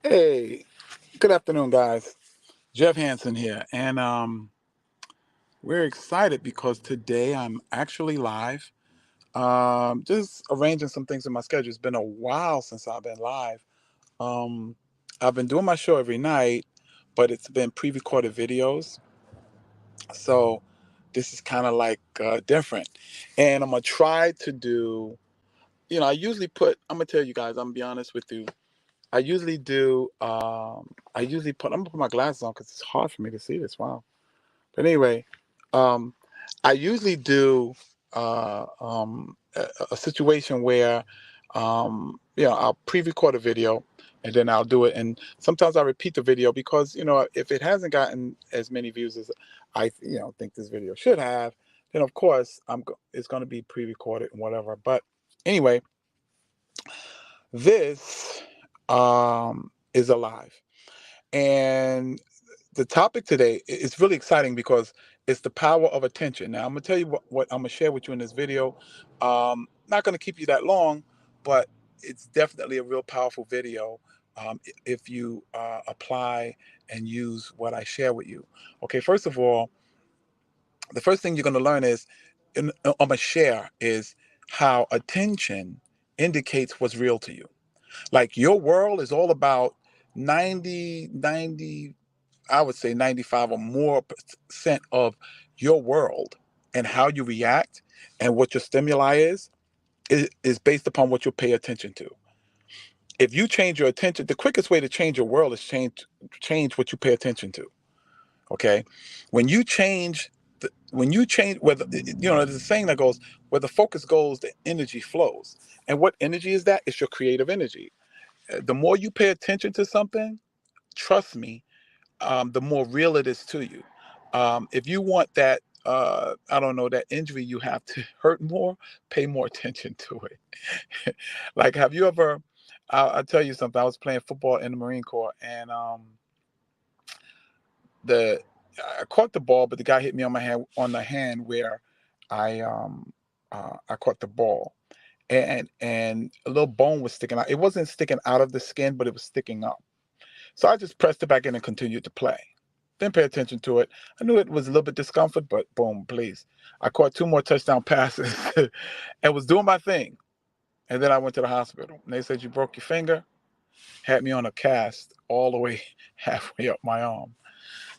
Hey, good afternoon, guys. Jeff Hansen here, and we're excited because today I'm actually live. Just arranging some things in my schedule. It's been a while since I've been live. Um, I've been doing my show every night, but it's been pre-recorded videos, so this is kind of like different. And I'm gonna try to do. I usually put. I'm gonna tell you guys. I'm gonna be honest with you. I usually do. I usually put. I'm gonna put my glasses on because it's hard for me to see this. Wow. But anyway, um, I usually do a situation where, I'll pre-record a video and then I'll do it. And sometimes I repeat the video because, if it hasn't gotten as many views as I, think this video should have, then of course it's going to be pre-recorded and whatever. But anyway, this is alive. And the topic today is really exciting because it's the power of attention. Now, I'm going to tell you what I'm going to share with you in this video. Not going to keep you that long, but it's definitely a real powerful video if you apply and use what I share with you. Okay, first of all, the first thing you're going to learn is, I'm going to share, is how attention indicates what's real to you. Like your world is all about 90, I would say 95 or more percent of your world and how you react and what your stimuli is based upon what you pay attention to. If you change your attention, the quickest way to change your world is change what you pay attention to. Okay, when you change, whether there's a saying that goes, where the focus goes, the energy flows. And what energy is that? It's your creative energy. The more you pay attention to something, trust me, the more real it is to you. If you want that, I don't know, that injury you have to hurt more, pay more attention to it. Like, have you ever? I'll tell you something. I was playing football in the Marine Corps, and the I caught the ball, but the guy hit me on the hand where I caught the ball, and a little bone was sticking out. It wasn't sticking out of the skin, but it was sticking up. So I just pressed it back in and continued to play. Didn't pay attention to it. I knew it was a little bit discomfort, but boom, please. I caught two more touchdown passes and was doing my thing. And then I went to the hospital. And they said, "You broke your finger," had me on a cast all the way halfway up my arm.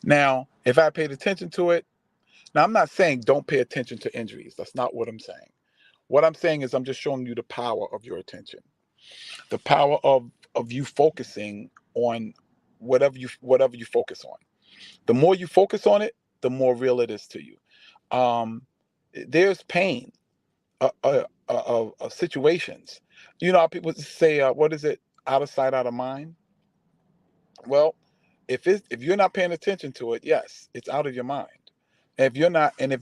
Now, if I paid attention to it, now I'm not saying don't pay attention to injuries. That's not what I'm saying. What I'm saying is I'm just showing you the power of your attention, the power of you focusing on whatever you focus on. The more you focus on it, the more real it is to you. Um, there's pain of situations. You know how people say, "What is it? Out of sight, out of mind." Well, if you're not paying attention to it, yes, it's out of your mind. And if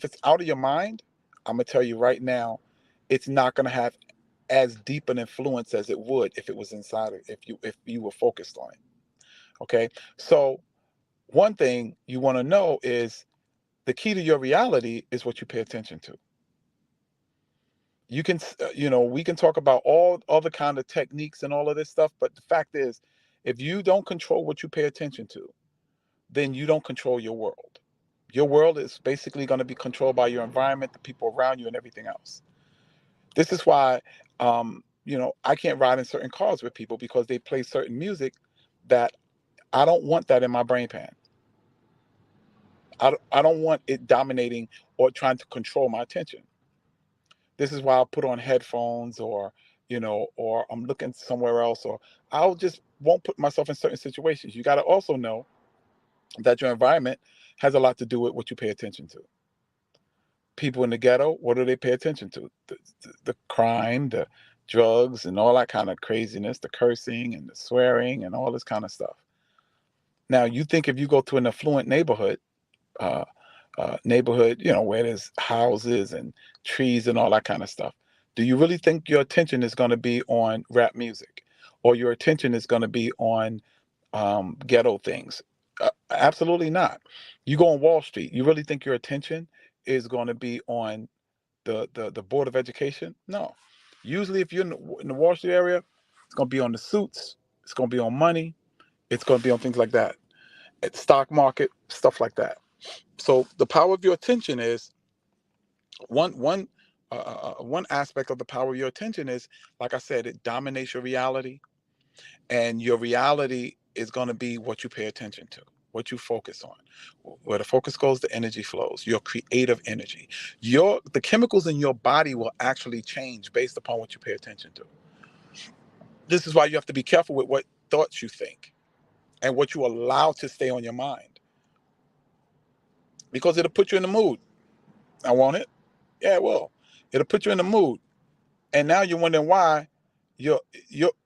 it's out of your mind, I'm gonna tell you right now, it's not gonna have as deep an influence as it would if it was inside of, if you were focused on it. Okay, so one thing you want to know is the key to your reality is what you pay attention to. We can talk about all other kind of techniques and all of this stuff, but the fact is, if you don't control what you pay attention to, then you don't control your world. Your world is basically going to be controlled by your environment, the people around you, and everything else. This is why, I can't ride in certain cars with people because they play certain music that I don't want that in my brain pan. I don't want it dominating or trying to control my attention. This is why I'll put on headphones, or I'm looking somewhere else, or I'll just won't put myself in certain situations. You got to also know that your environment has a lot to do with what you pay attention to. People in the ghetto, what do they pay attention to? The crime, the drugs, and all that kind of craziness, the cursing and the swearing and all this kind of stuff. Now, you think if you go to an affluent uh, neighborhood, where there's houses and trees and all that kind of stuff, do you really think your attention is going to be on rap music, or your attention is going to be on ghetto things? Absolutely not. You go on Wall Street, you really think your attention is going to be on the Board of Education? No. Usually, if you're in the Wall Street area, It's going to be on the suits. It's going to be on money. It's going to be on things like that. At the stock market, stuff like that. So the power of your attention is one one aspect of the power of your attention is, like I said, it dominates your reality, and your reality is going to be what you pay attention to, what you focus on. Where the focus goes, the energy flows. Your creative energy, the chemicals in your body will actually change based upon what you pay attention to. This is why you have to be careful with what thoughts you think and what you allow to stay on your mind, because it'll put you in the mood. I want it. Yeah, it will. It'll put you in the mood, and now you're wondering why your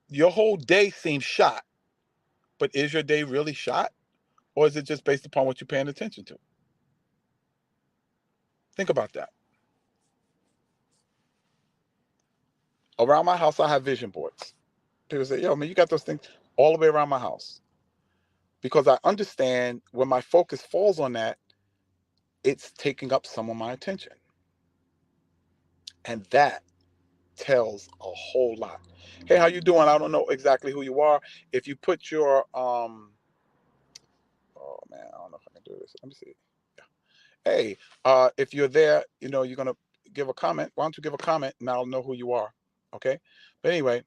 your whole day seems shot. But is your day really shot, or is it just based upon what you're paying attention to? Think about that. Around my house, I have vision boards. People say, "Yo, man, you got those things all the way around my house," because I understand when my focus falls on that, it's taking up some of my attention, and that tells a whole lot. Hey, how you doing? I don't know exactly who you are. If you put your oh man, I don't know if I can do this. Let me see. Yeah. Hey, if you're there, you're gonna give a comment. Why don't you give a comment and I'll know who you are. Okay. But anyway,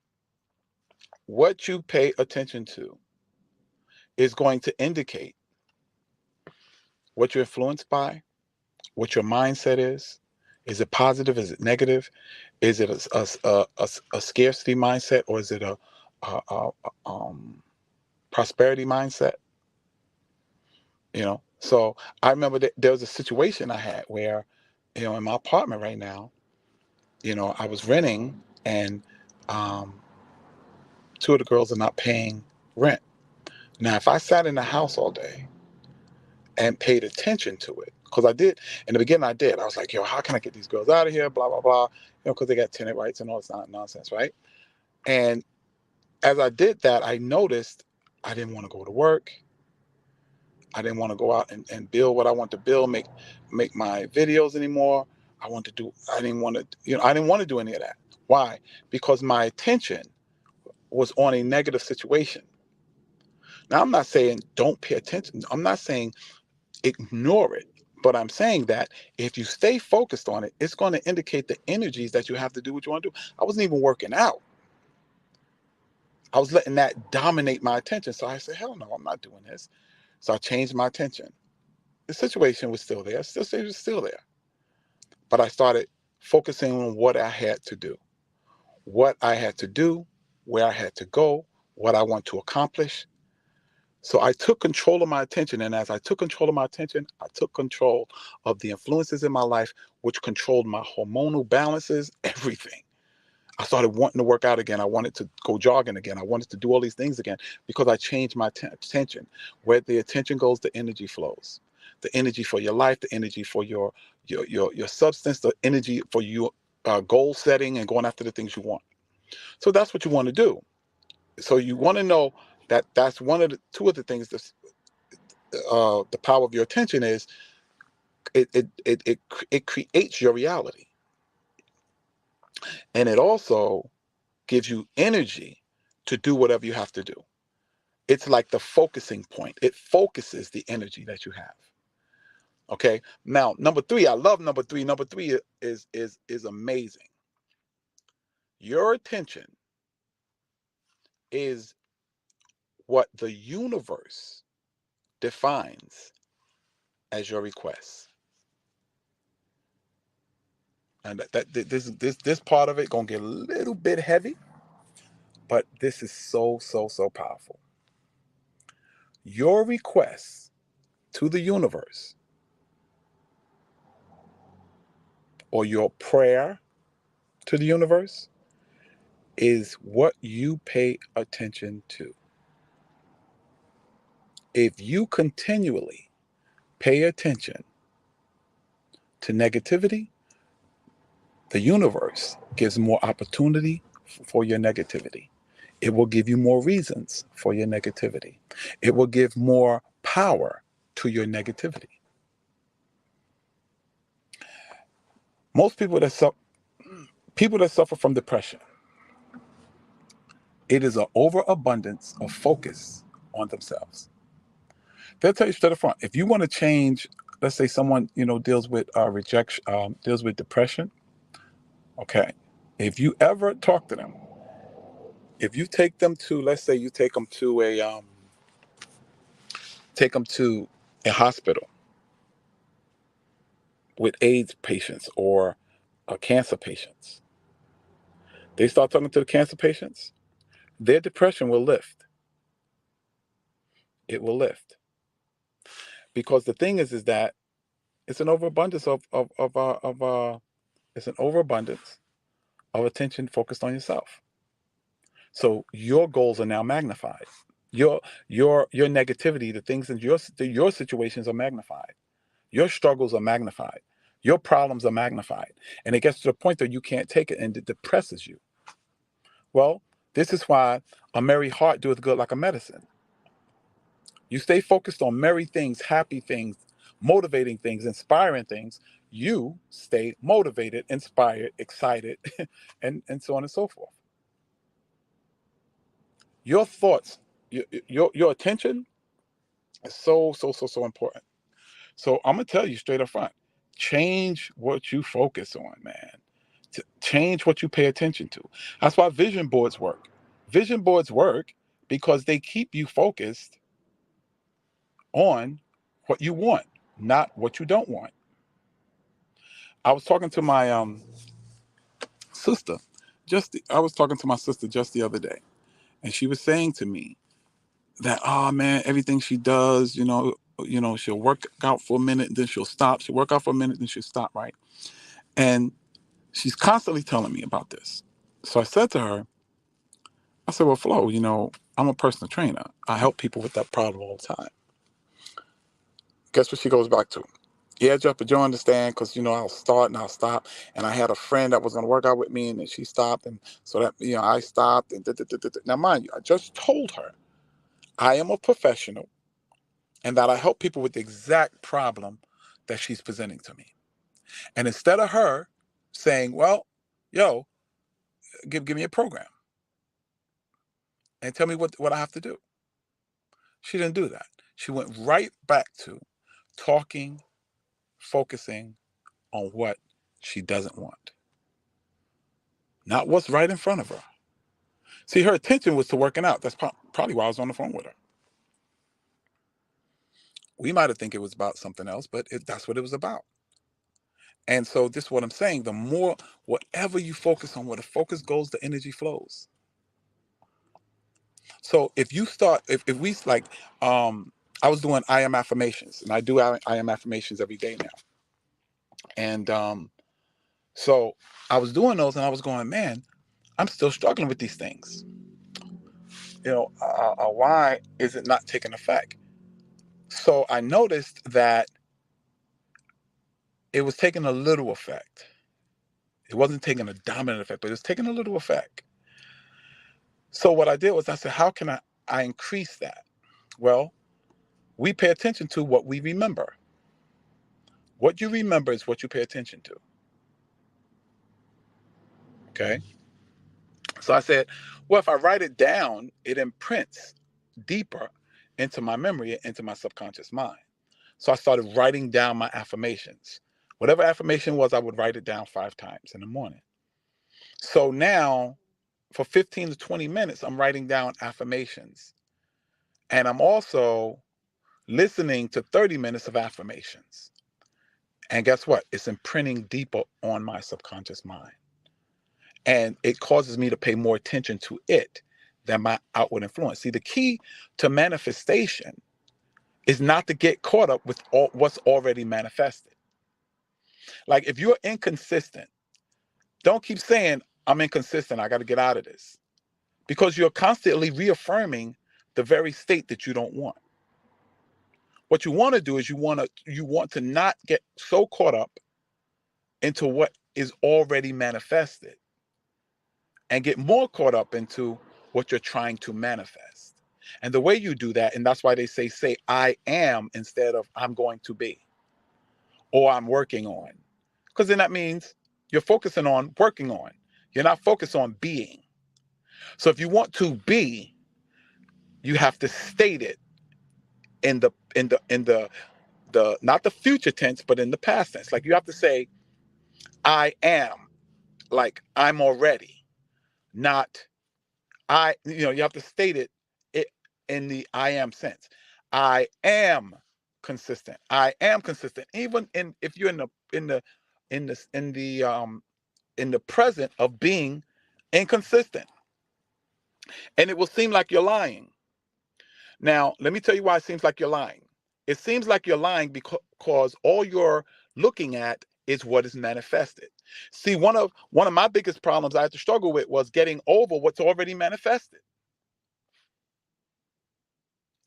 what you pay attention to is going to indicate what you're influenced by, what your mindset is. Is it positive? Is it negative? Is it a scarcity mindset, or is it a prosperity mindset? So I remember that there was a situation I had where, in my apartment right now, I was renting, and um, two of the girls are not paying rent. Now, if I sat in the house all day and paid attention to it, because I did in the beginning, I was like, yo, how can I get these girls out of here? Blah blah blah. Because they got tenant rights and all this nonsense, right? And as I did that, I noticed I didn't want to go to work. I didn't want to go out and build what I want to build, make my videos anymore. I didn't want to, I didn't want to do any of that. Why? Because my attention was on a negative situation. Now, I'm not saying don't pay attention. I'm not saying ignore it. But I'm saying that if you stay focused on it, it's going to indicate the energies that you have to do what you want to do. I wasn't even working out. I was letting that dominate my attention. So I said, hell no, I'm not doing this. So I changed my attention. The situation was still there. Still, it was still there. But I started focusing on what I had to do. What I had to do, where I had to go, what I want to accomplish. So I took control of my attention. And as I took control of my attention, I took control of the influences in my life, which controlled my hormonal balances, everything. I started wanting to work out again. I wanted to go jogging again. I wanted to do all these things again because I changed my attention. Where the attention goes, the energy flows. The energy for your life, the energy for your substance, the energy for your goal setting and going after the things you want. So that's what you want to do. So you want to know that that's two of the things that the power of your attention is. It creates your reality, and it also gives you energy to do whatever you have to do. It's like the focusing point. It focuses the energy that you have. Okay. Now, number three, I love number three. Number three is amazing. Your attention is what the universe defines as your request. And this part of it gonna get a little bit heavy, but this is so powerful. Your request to the universe, or your prayer to the universe, is what you pay attention to. If you continually pay attention to negativity, the universe gives more opportunity for your negativity. It will give you more reasons for your negativity. It will give more power to your negativity. Most people that suffer from depression, It is an overabundance of focus on themselves. They'll tell you straight up front. If you want to change, let's say someone deals with rejection, deals with depression. Okay, if you ever talk to them, if you take them to, let's say you take them to a hospital with AIDS patients or cancer patients, they start talking to the cancer patients, their depression will lift. It will lift because the thing is that it's an overabundance it's an overabundance of attention focused on yourself. So your goals are now magnified. Your negativity, the things in your situations are magnified. Your struggles are magnified. Your problems are magnified. And it gets to the point that you can't take it and it depresses you. Well, this is why a merry heart doeth good like a medicine. You stay focused on merry things, happy things, motivating things, inspiring things. You stay motivated, inspired, excited, and so on and so forth. Your thoughts, your attention is so important. So I'm gonna tell you straight up front, change what you focus on, man. Change what you pay attention to. That's why vision boards work. Vision boards work because they keep you focused on what you want, not what you don't want. I was talking to my sister I was talking to my sister just the other day, and she was saying to me that, oh man, everything she does, she'll work out for a minute, then she'll stop. She'll work out for a minute, then she'll stop, right? And she's constantly telling me about this. So I said to her, I said, well, Flo, I'm a personal trainer. I help people with that problem all the time. Guess what she goes back to? Yeah, Jeff, but you understand, because I'll start and I'll stop. And I had a friend that was going to work out with me, and then she stopped, and so that I stopped. And now, mind you, I just told her I am a professional, and that I help people with the exact problem that she's presenting to me. And instead of her saying, well, yo, give me a program and tell me what I have to do, she didn't do that. She went right back to talking, focusing on what she doesn't want, not what's right in front of her. See, her attention was to working out. That's probably why I was on the phone with her. We might have think it was about something else, but that's what it was about. And so this is what I'm saying. The more, whatever you focus on, where the focus goes, the energy flows. So if you start, if we like, I was doing I am affirmations, and I do I am affirmations every day now. And so I was doing those, and I was going, man, I'm still struggling with these things. Why is it not taking effect? So I noticed that it was taking a little effect. It wasn't taking a dominant effect, but it was taking a little effect. So what I did was I said, how can I increase that? Well, we pay attention to what we remember. What you remember is what you pay attention to. Okay. So I said, well, if I write it down, it imprints deeper into my memory, into my subconscious mind. So I started writing down my affirmations. Whatever affirmation was, I would write it down 5 times in the morning. So now for 15 to 20 minutes, I'm writing down affirmations. And I'm also listening to 30 minutes of affirmations. And guess what? It's imprinting deeper on my subconscious mind. And it causes me to pay more attention to it than my outward influence. See, the key to manifestation is not to get caught up with what's already manifested. Like if you're inconsistent, don't keep saying, I'm inconsistent, I got to get out of this. Because you're constantly reaffirming the very state that you don't want. What you want to do is you want to not get so caught up into what is already manifested and get more caught up into what you're trying to manifest. And the way you do that, and that's why they say I am instead of I'm going to be or I'm working on. Because then that means you're focusing on working on. You're not focused on being. So if you want to be, you have to state it in the not the future tense, but in the past tense. Like you have to say, I am, like I'm already, not you have to state it in the I am sense. I am consistent. I am consistent. Even in if you're in the in the in the in the present of being inconsistent. And it will seem like you're lying. Now, let me tell you why it seems like you're lying. It seems like you're lying because all you're looking at is what is manifested. See, one of my biggest problems I had to struggle with was getting over what's already manifested.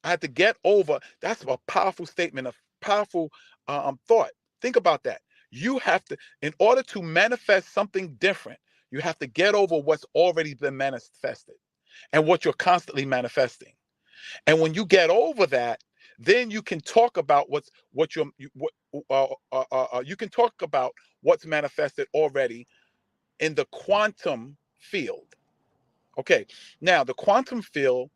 I had to get over. That's a powerful statement, a powerful thought. Think about that. You have to, in order to manifest something different, you have to get over what's already been manifested and what you're constantly manifesting. And when you get over that, then you can talk about you can talk about what's manifested already in the quantum field. Okay, now the quantum field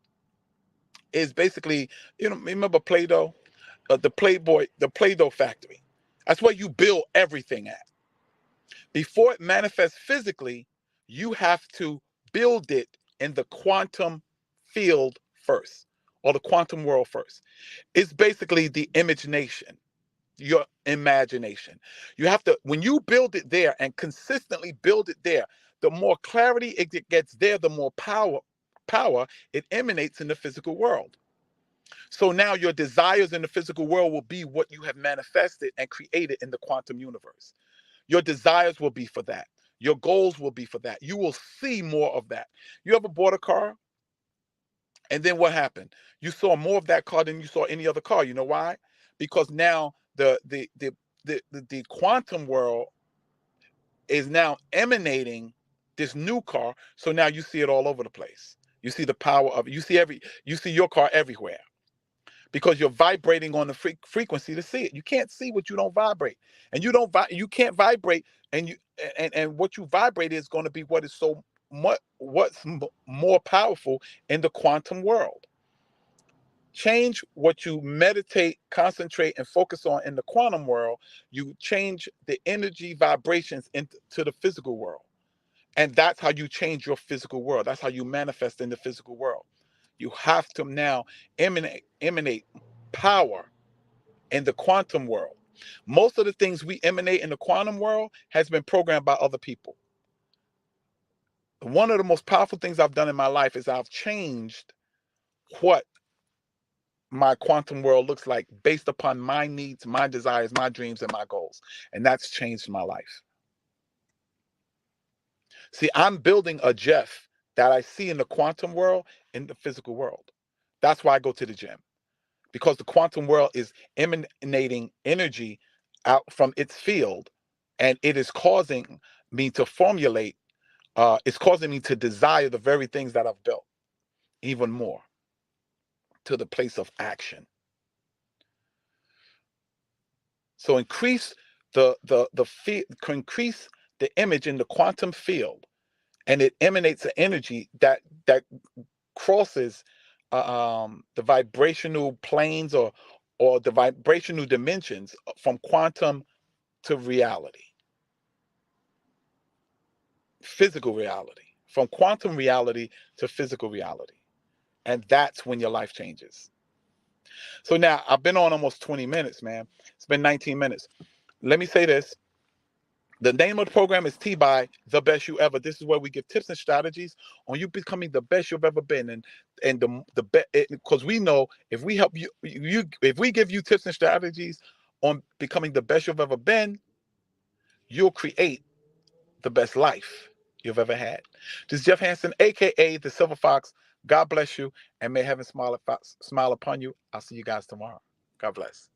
is basically, remember Play-Doh, the Play-Doh factory. That's where you build everything at. Before it manifests physically, you have to build it in the quantum field first, or the quantum world first. It's basically the imagination, your imagination. You have to, when you build it there and consistently build it there, the more clarity it gets there, the more power it emanates in the physical world. So now your desires in the physical world will be what you have manifested and created in the quantum universe. Your desires will be for that. Your goals will be for that. You will see more of that. You ever bought a car? And then what happened? You saw more of that car than you saw any other car. You know why? Because now the quantum world is now emanating this new car. So now you see it all over the place. You see the power of it. You see your car everywhere because you're vibrating on the frequency to see it. You can't see what you don't vibrate, and you can't vibrate, and what you vibrate is going to be what is so much more powerful in the quantum world. Change what you meditate, concentrate, and focus on in the quantum world. You change the energy vibrations into the physical world, and that's how you change your physical world. That's how you manifest in the physical world. You have to now emanate power in the quantum world. Most of the things we emanate in the quantum world has been programmed by other people. One of the most powerful things I've done in my life is I've changed what my quantum world looks like based upon my needs, my desires, my dreams, and my goals. And that's changed my life. See, I'm building a Jeff that I see in the quantum world in the physical world. That's why I go to the gym, because the quantum world is emanating energy out from its field, and it is causing me to formulate, it's causing me to desire the very things that I've built even more, to the place of action. So increase increase the image in the quantum field, and it emanates an energy that crosses the vibrational planes, or the vibrational dimensions from quantum to reality, physical reality, from quantum reality to physical reality. And that's when your life changes. So now I've been on almost 20 minutes, man. It's been 19 minutes. Let me say this. The name of the program is T-by The Best You Ever. This is where we give tips and strategies on you becoming the best you've ever been. And the best, because we know if we help if we give you tips and strategies on becoming the best you've ever been, you'll create the best life you've ever had. This is Jeff Hansen, aka the Silver Fox. God bless you, and may heaven smile upon you. I'll see you guys tomorrow. God bless.